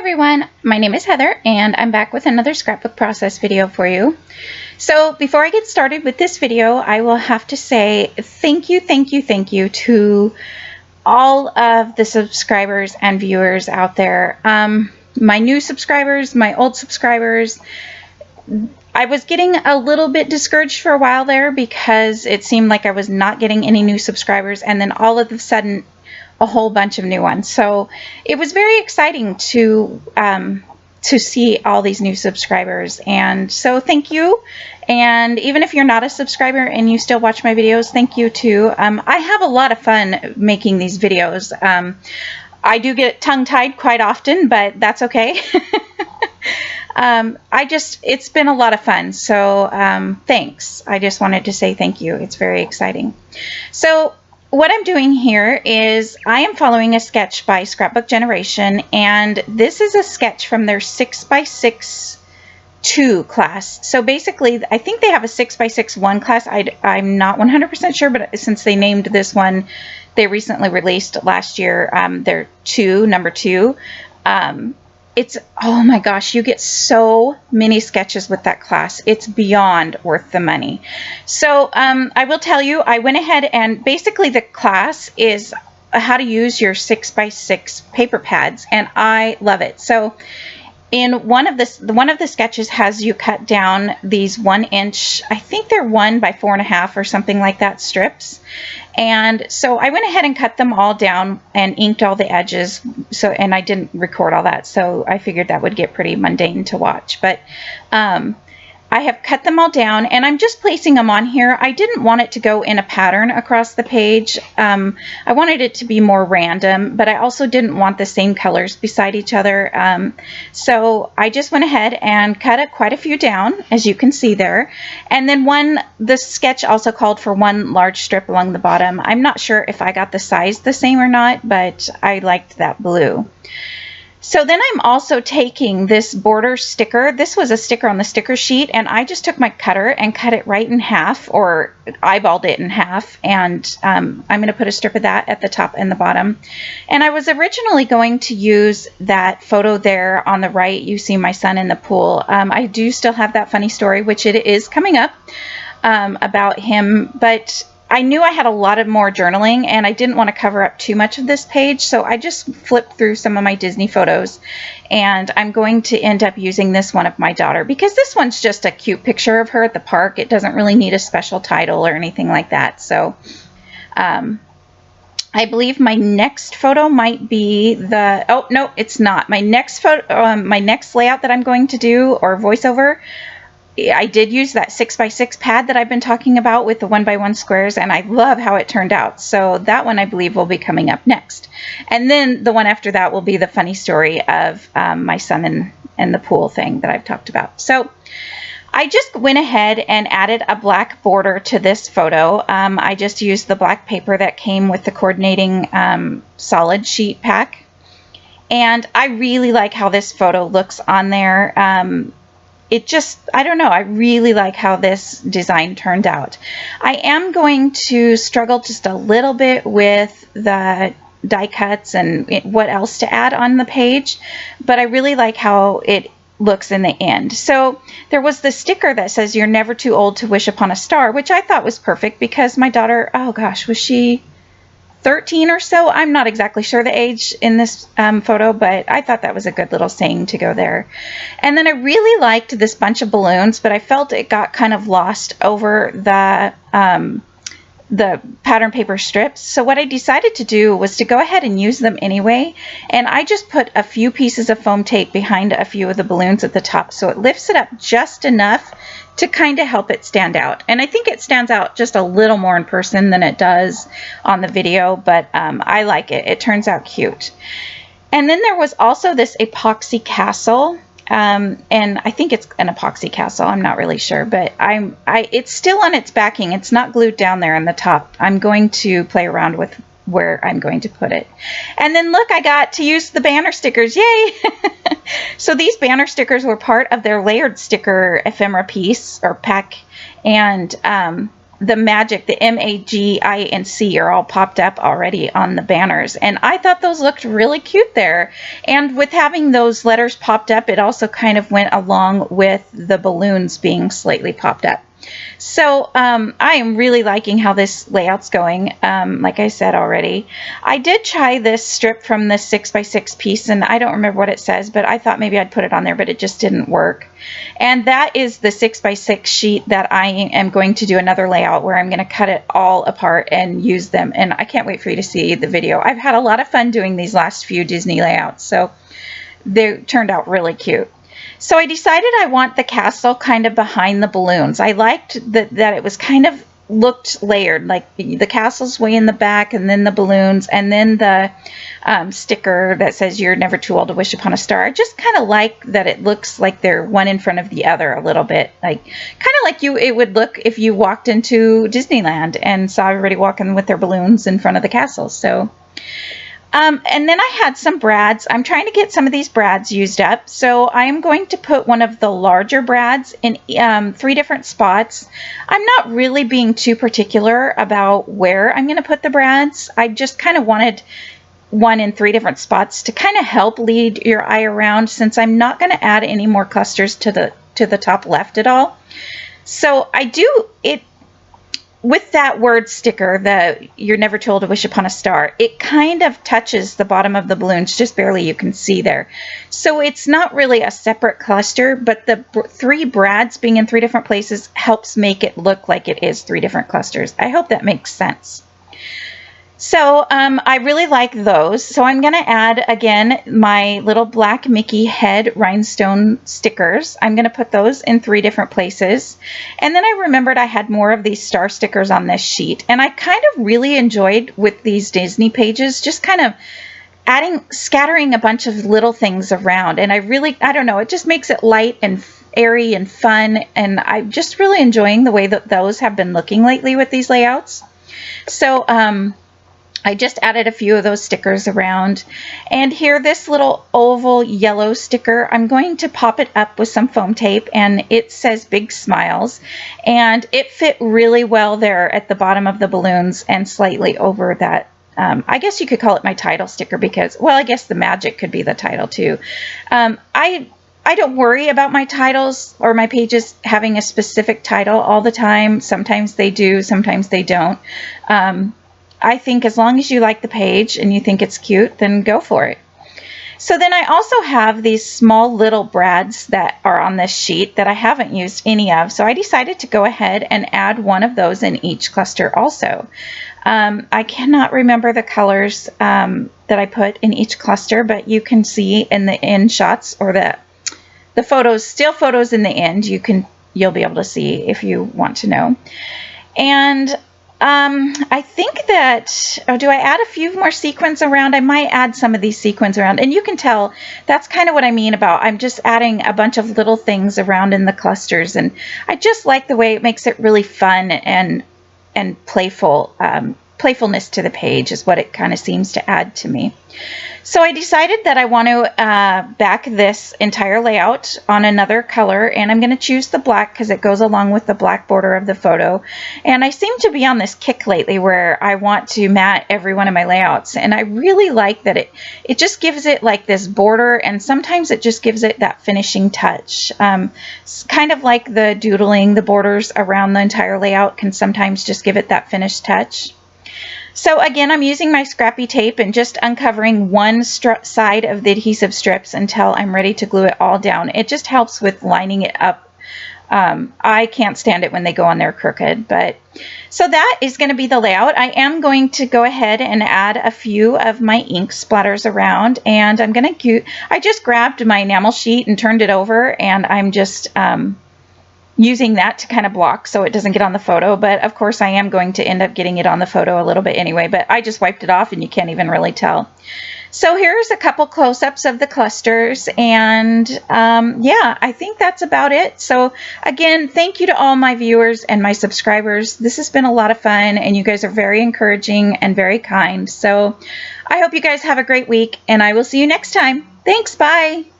everyone, my name is Heather and I'm back with another scrapbook process video for you. So before I get started with this video, I will have to say thank you to all of the subscribers and viewers out there. My new subscribers, my old subscribers. I was getting a little bit discouraged for a while there because it seemed like I was not getting any new subscribers, and then all of a sudden a whole bunch of new ones. So it was very exciting to see all these new subscribers, and so thank you. And even if you're not a subscriber and you still watch my videos, thank you too. I have a lot of fun making these videos. I do get tongue-tied quite often, but that's okay. It's been a lot of fun, so thanks. I just wanted to say thank you. It's very exciting. So what I'm doing here is I am following a sketch by Scrapbook Generation, and this is a sketch from their 6x6 2 class. So basically, I think they have a 6x6 1 class. I'm not 100% sure, but since they named this one, they recently released last year their number 2. It's, oh my gosh, you get so many sketches with that class. It's beyond worth the money. So I will tell you, I went ahead and basically the class is how to use your 6x6 paper pads, and I love it. So in one of the sketches has you cut down these 1-inch, I think they're 1 by 4.5 or something like that, strips. And so I went ahead and cut them all down and inked all the edges. And I didn't record all that, so I figured that would get pretty mundane to watch. But I have cut them all down, and I'm just placing them on here. I didn't want it to go in a pattern across the page. I wanted it to be more random, but I also didn't want the same colors beside each other. So I just went ahead and cut quite a few down, as you can see there. And then the sketch also called for 1 large strip along the bottom. I'm not sure if I got the size the same or not, but I liked that blue. So then I'm also taking this border sticker. This was a sticker on the sticker sheet, and I just took my cutter and cut it right in half, or eyeballed it in half, and I'm going to put a strip of that at the top and the bottom. And I was originally going to use that photo there on the right. You see my son in the pool. I do still have that funny story, which it is coming up about him, but I knew I had a lot of more journaling, and I didn't want to cover up too much of this page, so I just flipped through some of my Disney photos, and I'm going to end up using this one of my daughter because this one's just a cute picture of her at the park. It doesn't really need a special title or anything like that. So I believe my next photo might be oh no, it's not. My next photo, my next layout that I'm going to do, or voiceover, I did use that 6x6 pad that I've been talking about with the 1x1 squares, and I love how it turned out. So that one I believe will be coming up next. And then the one after that will be the funny story of my son and the pool thing that I've talked about. So I just went ahead and added a black border to this photo. I just used the black paper that came with the coordinating solid sheet pack. And I really like how this photo looks on there. I don't know, I really like how this design turned out. I am going to struggle just a little bit with the die cuts and what else to add on the page, but I really like how it looks in the end. So there was the sticker that says "You're never too old to wish upon a star," which I thought was perfect because my daughter, oh gosh, was she 13 or so? I'm not exactly sure the age in this photo, but I thought that was a good little saying to go there. And then I really liked this bunch of balloons, but I felt it got kind of lost over the pattern paper strips. So what I decided to do was to go ahead and use them anyway, and I just put a few pieces of foam tape behind a few of the balloons at the top, so it lifts it up just enough to kind of help it stand out. And I think it stands out just a little more in person than it does on the video, but I like it. It turns out cute. And then there was also this epoxy castle, and I think it's an epoxy castle. I'm not really sure, but it's still on its backing. It's not glued down there in the top. I'm going to play around with where I'm going to put it. And then look, I got to use the banner stickers. Yay! So these banner stickers were part of their layered sticker ephemera piece or pack, and the magic, the MAGINC are all popped up already on the banners, and I thought those looked really cute there. And with having those letters popped up, it also kind of went along with the balloons being slightly popped up. So I am really liking how this layout's going. Like I said already, I did try this strip from the 6x6 piece, and I don't remember what it says, but I thought maybe I'd put it on there, but it just didn't work. And that is the 6x6 sheet that I am going to do another layout where I'm going to cut it all apart and use them. And I can't wait for you to see the video. I've had a lot of fun doing these last few Disney layouts, so they turned out really cute. So I decided I want the castle kind of behind the balloons. I liked that it was kind of looked layered, like the castle's way in the back, and then the balloons, and then the sticker that says you're never too old to wish upon a star. I just kind of like that it looks like they're one in front of the other a little bit, like kind of like it would look if you walked into Disneyland and saw everybody walking with their balloons in front of the castle. So and then I had some brads. I'm trying to get some of these brads used up. So I'm going to put one of the larger brads in 3 different spots. I'm not really being too particular about where I'm going to put the brads. I just kind of wanted one in 3 different spots to kind of help lead your eye around, since I'm not going to add any more clusters to the top left at all. So I do it. With that word sticker, the you're never too old to wish upon a star, it kind of touches the bottom of the balloons, just barely, you can see there. So it's not really a separate cluster, but the 3 brads being in 3 different places helps make it look like it is 3 different clusters. I hope that makes sense. So I really like those. So I'm going to add, again, my little black Mickey head rhinestone stickers. I'm going to put those in 3 different places. And then I remembered I had more of these star stickers on this sheet. And I kind of really enjoyed with these Disney pages, just kind of scattering a bunch of little things around. And I don't know, it just makes it light and airy and fun. And I'm just really enjoying the way that those have been looking lately with these layouts. So, I just added a few of those stickers around. And here, this little oval yellow sticker, I'm going to pop it up with some foam tape, and it says Big Smiles. And it fit really well there at the bottom of the balloons and slightly over that. I guess you could call it my title sticker because, well, I guess the magic could be the title too. I don't worry about my titles or my pages having a specific title all the time. Sometimes they do, sometimes they don't. I think as long as you like the page and you think it's cute, then go for it. So then I also have these small little brads that are on this sheet that I haven't used any of. So I decided to go ahead and add one of those in each cluster also. I cannot remember the colors that I put in each cluster, but you can see in the end shots, or the photos, still photos in the end, you'll be able to see if you want to know. And I think that, do I add a few more sequins around? I might add some of these sequins around. And you can tell that's kind of what I mean about I'm just adding a bunch of little things around in the clusters. And I just like the way it makes it really fun and playful. Playfulness to the page is what it kind of seems to add to me. So I decided that I want to back this entire layout on another color, and I'm going to choose the black because it goes along with the black border of the photo. And I seem to be on this kick lately where I want to matte every one of my layouts, and I really like that it just gives it like this border, and sometimes it just gives it that finishing touch. It's kind of like the doodling, the borders around the entire layout can sometimes just give it that finished touch. So again, I'm using my scrappy tape and just uncovering one side of the adhesive strips until I'm ready to glue it all down. It just helps with lining it up. I can't stand it when they go on there crooked, but so that is going to be the layout. I am going to go ahead and add a few of my ink splatters around, and I just grabbed my enamel sheet and turned it over, and I'm just using that to kind of block so it doesn't get on the photo. But of course I am going to end up getting it on the photo a little bit anyway, but I just wiped it off and you can't even really tell. So here's a couple close-ups of the clusters, and yeah, I think that's about it. So again, thank you to all my viewers and my subscribers. This has been a lot of fun, and you guys are very encouraging and very kind. So I hope you guys have a great week, and I will see you next time. Thanks, bye.